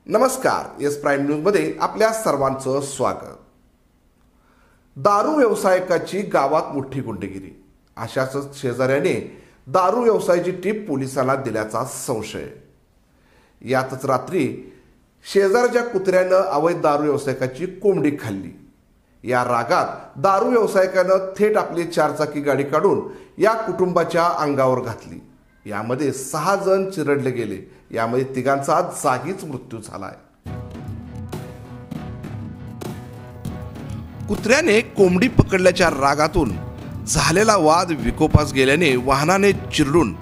नमस्कार, S prime न्यूजमध्ये आपल्या सर्वांचं स्वागत। दारू व्यावसायिकाची गावात मोठी गुंडगिरी, अशाच शेजाऱ्याने दारू व्यवसायाची टीप पोलिसांना दिल्याचा संशय। यातच रात्री शेजारच्या कुत्र्यानं अवैध दारू व्यावसायिकाची कोंबडी खाल्ली। या रागात दारू व्यावसायिकानं थेट आपली चारचाकी गाडी काढून या कुटुंबाच्या अंगावर घातली। यामध्ये 6 जण चिरडले गेले। यामध्ये 3घांचा जागीच मृत्यू झालाय। कुत्र्याने कोंबडी पकडल्याच्या रागातून झालेला वाद विकोपास गेल्याने वाहनाने चिरडून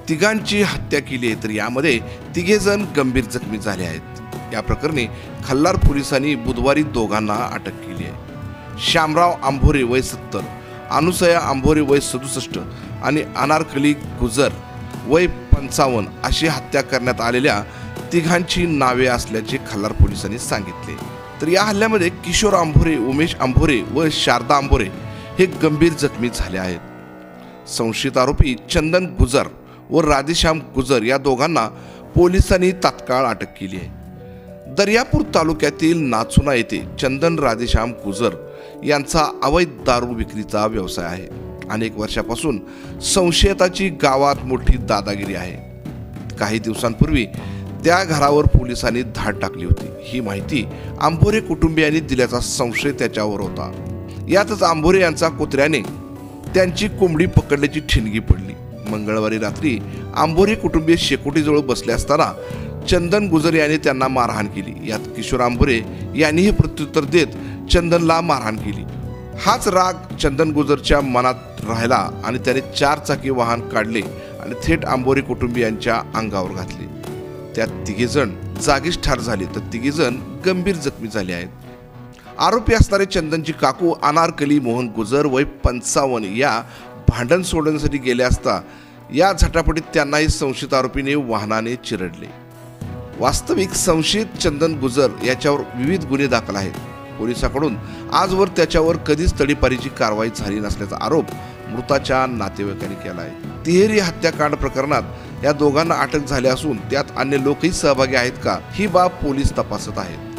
3घांची हत्या केली आहे, तर यामध्ये 3घे जण गंभीर जखमी झाले आहेत। या प्रकरणी खल्लार पोलिसांनी बुधवारी 2घांना अटक केली आहे। श्यामराव आंभोरे वय 70, अनुसया आंभोरे वय 67 आणि अनारकली गुजर वय 55 अशी हत्या करण्यात आलेल्या 3घांची नावे असल्याचे खल्लार पोलिसांनी सांगितले। तर या हल्ल्यामध्ये किशोर आंभोरे, उमेश आंभोरे व शारदा आंभोरे हे गंभीर जखमी झाले आहेत। संशयित आरोपी चंदन गुजर व राधेश्याम गुजर या 2घांना पोलिसांनी तात्काळ अटक केली आहे। दर्यापूर तालुक्यातील नाचुना येथे चंदन राधेश्याम गुजर यांचा अवैध दारू विक्रीचा व्यवसाय आहे। अनेक वर्षापासून संशयिताची गावात मोठी दादागिरी आहे। काही दिवसांपूर्वी त्या घरावर पोलिसांनी धाड टाकली होती। ही माहिती आंभोरे कुटुंबियांनी दिल्याचा संशय त्याच्यावर होता। यातच आंभोरे यांचा कुत्र्याने त्यांची कोंबडी पकडल्याची ठिणगी पडली। मंगळवारी रात्री आंभोरे कुटुंबीय शेकोटीजवळ बसले असताना चंदन गुजर यांनी त्यांना मारहाण केली। यात किशोर आंभोरे यांनीही प्रत्युत्तर देत चंदनला मारहाण केली। हाच राग चंदन गुजरच्या मनात राहिला आणि त्याने 4चाकी वाहन काढले आणि थेट आंभोरे कुटुंबियांच्या अंगावर घातले। त्यात 3घे जण जागीच ठार झाले, तर 3घे जण गंभीर जखमी झाले आहेत। आरोपी असणारे चंदनची काकू अनारकली मोहन गुजर वय 55 या भांडण सोडवण्यासाठी गेले असता या झटापटीत त्यांनाही संशयित आरोपीने वाहनाने चिरडले। वास्तविक संशयित चंदन गुजर याच्यावर विविध गुन्हे दाखल आहेत। पोलिसांकडून आजवर त्याच्यावर कधीच तडीपारीची कारवाई झाली नसल्याचा आरोप मृताच्या नातेवाईकांनी केला आहे। तिहेरी हत्याकांड प्रकरणात या 2घांना अटक झाली असून त्यात अन्य लोकही सहभागी आहेत का, ही बाब पोलीस तपासत आहेत।